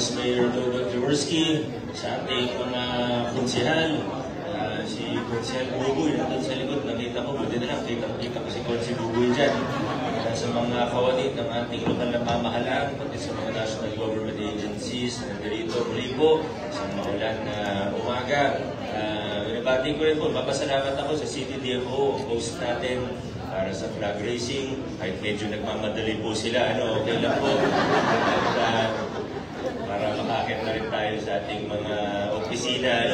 Vice Mayor Dodo Jaworski, sa ating mga konsehal, si Konsehal Buboy nandun sa likod, nakita ko, buti na lang, kita ko si Konsehal Buboy dyan. Sa mga kawani ng ating lokal na pamahalaan, pati sa mga national government agencies, nandito muli po sa maulan na umaga. Binabati ko rin po, mapasalamat ako sa CTDFO, host natin para sa flag racing. Kahit medyo nagmamadali po sila, okay lang po. At, para makakit na rin tayo sa ating mga opisina,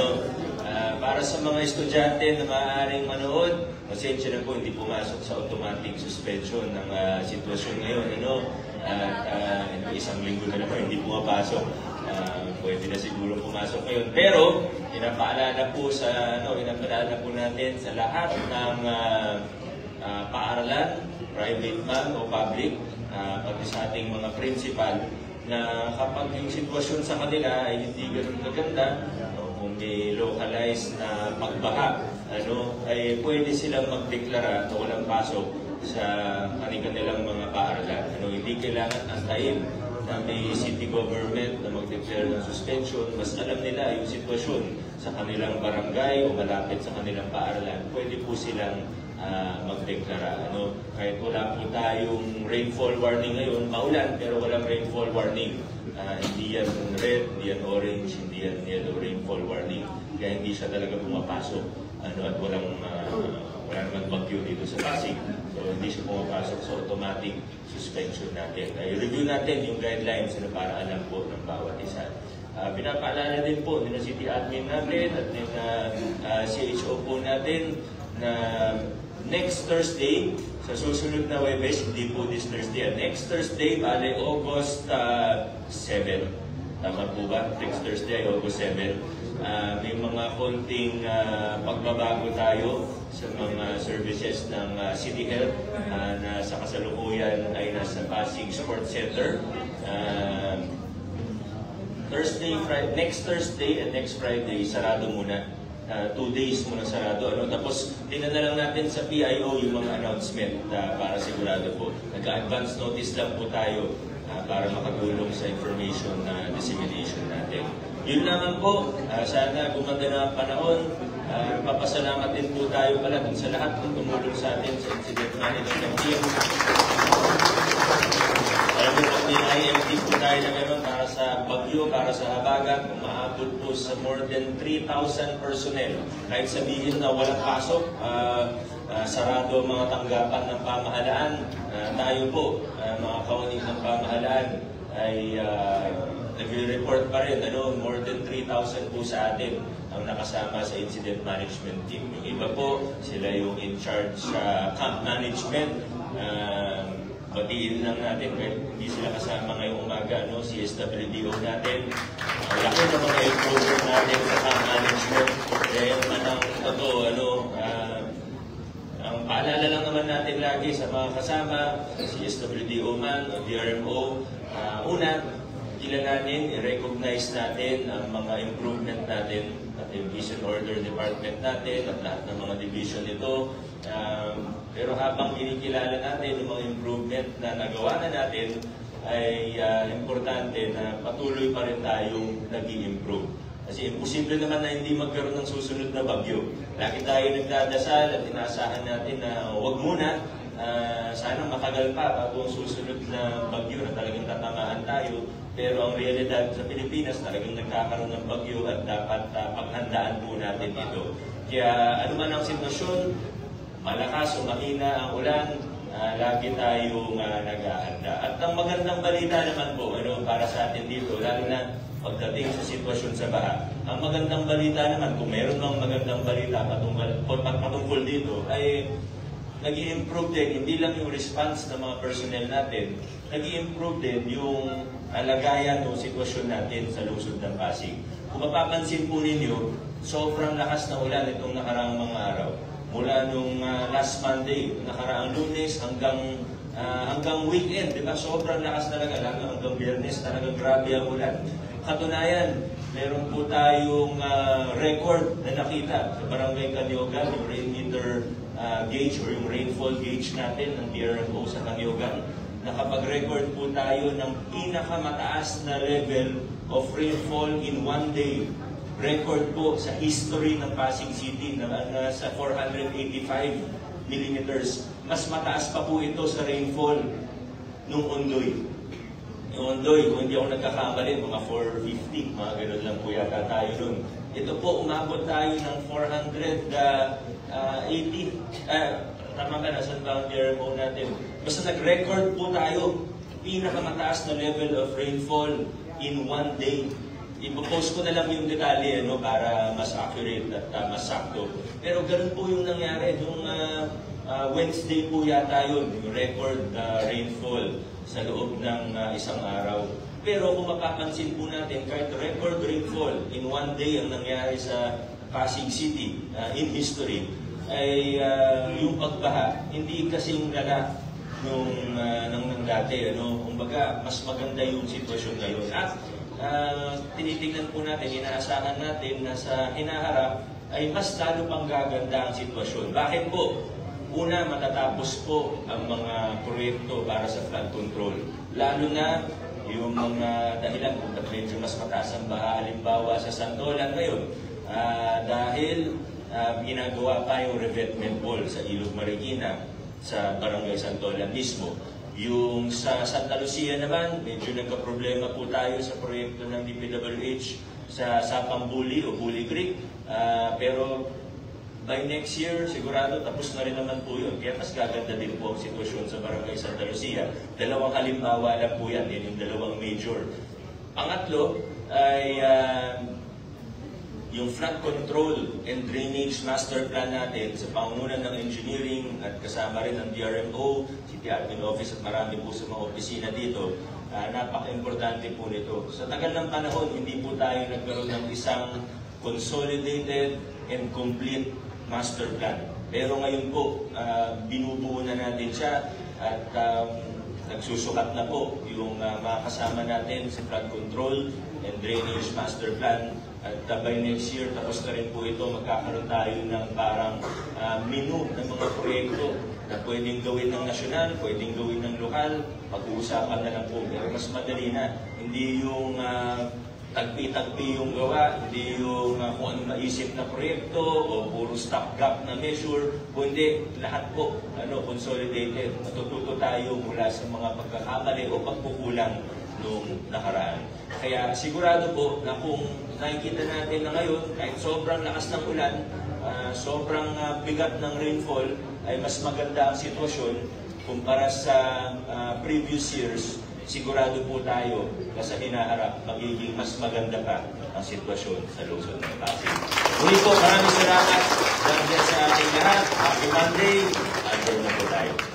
para sa mga estudyante na maaaring manood, pasensya na po, hindi pumasok sa automatic suspension ng sitwasyon ngayon. At isang linggo na naman, hindi pumapasok. Pwede na siguro pumasok ngayon. Pero, pinapaalala po natin sa lahat ng paaralan, private man o public, pati sa ating mga principal, na kapag yung sitwasyon sa kanila ay hindi ganun kaganda, kung may localized na pagbaha, ay pwede silang magdeklara na walang pasok sa kanilang mga paaralan. Hindi kailangan antayin na may city government na mag-declare ng suspension. Mas alam nila yung sitwasyon sa kanilang barangay o malapit sa kanilang paaralan. Pwede po silang magdeklara. Kahit wala po tayong rainfall warning ngayon, maulan pero walang rainfall warning. Hindi yan red, hindi yan orange, hindi yan yellow rainfall warning. Kaya hindi siya talaga pumapasok. At wala naman bagyo dito sa Pasig. So hindi siya pumapasok sa automatic suspension natin. I-review natin yung guidelines para alam po ng bawat isa. Pinapaalala din po ng City Admin natin at ng CHO po natin na next Thursday, sa susunod na Webes, hindi po this Thursday, next Thursday, bale August 7. Tama po ba? Next Thursday, August 7. May mga konting pagbabago tayo sa mga services ng City Health na sa kasalukuyan ay nasa Pasig Sports Center. Next Thursday and next Friday, sarado muna. 2 days muna sarado. Tapos, tingnan na lang natin sa PIO yung mga announcement para sigurado po. Nag-advance notice lang po tayo para makatulong sa information na dissemination natin. Yun naman po. Sana gumanda na ang panahon. Papasalamat din po tayo pala dun sa lahat ng tumulong sa atin sa incident management team. Alam mo po, may IMT po tayo na gano'n para sa bagyo, para sa habagat, umaabot po sa more than 3,000 personnel. Kahit sabihin na walang pasok, sarado ang mga tanggapan ng pamahalaan, tayo po, mga kawaning ng pamahalaan, ay nag-report pa rin, more than 3,000 po sa atin ang nakasama sa incident management team. Yung iba po, sila yung in charge sa camp management. Batiin lang natin kahit hindi sila kasama ngayong umaga, si SWDO natin. Laki na mga improvement natin sa camp management. Ang totoo, ang paalala lang naman natin lagi sa mga kasama, si SWDO man, o DRMO, una, kilalanin, i-recognize natin ang mga improvement natin at yung Vision Order Department natin at lahat ng mga division nito. Pero habang kinikilala natin yung mga improvement na nagawa na natin, ay importante na patuloy pa rin tayong nag-i-improve. Kasi imposible naman na hindi magkaroon ng susunod na bagyo. Lagi tayo nagdadasal at inaasahan natin na huwag muna, sana matagal pa bago ang susunod na bagyo na talagang tatamaan tayo. Pero ang realidad sa Pilipinas talagang nagkakaroon ng bagyo at dapat paghandaan po natin ito. Kaya ano man ang sitwasyon, malakas o mahina ang ulan, lagi tayong nag-ahanda. At ang magandang balita naman po para sa atin dito, lalo na pagdating sa sitwasyon sa baha. Ang magandang balita naman, kung meron mang magandang balita patungkol dito, ay nag-i-improve din, hindi lang yung response ng mga personnel natin, nag-i-improve din yung alagayan o sitwasyon natin sa lungsod ng Pasig. Kung mapapansin po ninyo, sobrang lakas na ulan itong nakaraang mga araw. Mula nung last Monday, nakaraang Lunes hanggang weekend, di ba? Sobrang lakas talaga, lalo hanggang Biyernes, talagang grabe ang ulan. Katunayan, meron po tayong record na nakita sa Barangay Canyogan, yung rain meter gauge or yung rainfall gauge natin ng DRMO sa Canyogan. Nakapag-record po tayo ng pinakamataas na level of rainfall in one day. Record po sa history ng Pasig City na sa 485 millimeters. Mas mataas pa po ito sa rainfall nung Ondoy. Yung Ondoy, kung hindi ako nagkakamali, mga 450, mga ganun lang po yata tayo nun. Ito po, umabot tayo ng 480. Tama ka na, saan ba ang DRMO natin? Basta nag-record po tayo, pinakamataas na level of rainfall in one day. Ipopost ko na lang yung detalye para mas accurate at mas sakto. Pero ganun po yung nangyari. Nung Wednesday po yata yun, yung record rainfall sa loob ng isang araw. Pero kung mapapansin po natin, kahit record rainfall in one day ang nangyari sa Pasig City in history, ay yung pagbaha, hindi kasing lala nung dati. Kumbaga, mas maganda yung sitwasyon ngayon. At tinitingnan po natin, inaasahan natin na sa hinaharap ay mas lalo pang gaganda ang sitwasyon. Bakit po? Una, matatapos po ang mga proyekto para sa flood control. Lalo na yung mga dahilan kung medyo mas mataas ang baha, halimbawa sa Santolan ngayon, dahil ginagawa pa yung revetment wall sa Ilog Marikina, sa Barangay Santolan mismo. Yung sa Santa Lucia naman, medyo nagka-problema po tayo sa proyekto ng DPWH sa Sapang Buli o Buli Creek. Pero by next year, sigurado tapos na rin naman po yun. Kaya mas gaganda din po ang sitwasyon sa Barangay Santa Lucia. Dalawang halimbawa lang po yan, yung dalawang major. Pangatlo ay yung flood control and drainage master plan natin sa pangunan ng engineering at kasama rin ng DRMO, City Admin Office at marami po sa mga opisina dito. Napaka-importante po nito. Sa tagal ng panahon, hindi po tayo nagkaroon ng isang consolidated and complete master plan. Pero ngayon po, binubuo na natin siya at nagsusukat na po yung mga kasama natin sa flood control and drainage master plan. At by next year, tapos na rin po ito, magkakaroon tayo ng parang menu ng mga proyekto na pwedeng gawin ng nasyonal, pwedeng gawin ng lokal, pag-uusapan na lang po. Pero mas madali na, hindi yung tagpi-tagpi yung gawa, hindi yung kung ano maisip na proyekto o puro stopgap na measure, kundi lahat po consolidated. Matututo tayo mula sa mga pagkakamali o pagkukulang noong nakaraan. Kaya sigurado po na kung nakikita natin na ngayon, kahit sobrang lakas ng ulan, sobrang bigat ng rainfall, ay mas maganda ang sitwasyon kumpara sa previous years. Sigurado po tayo na sa hinaharap magiging mas maganda pa ang sitwasyon sa lungsod ng Pasig. Muli po, maraming salamat sa ating lahat. Happy Monday. Andun na po tayo.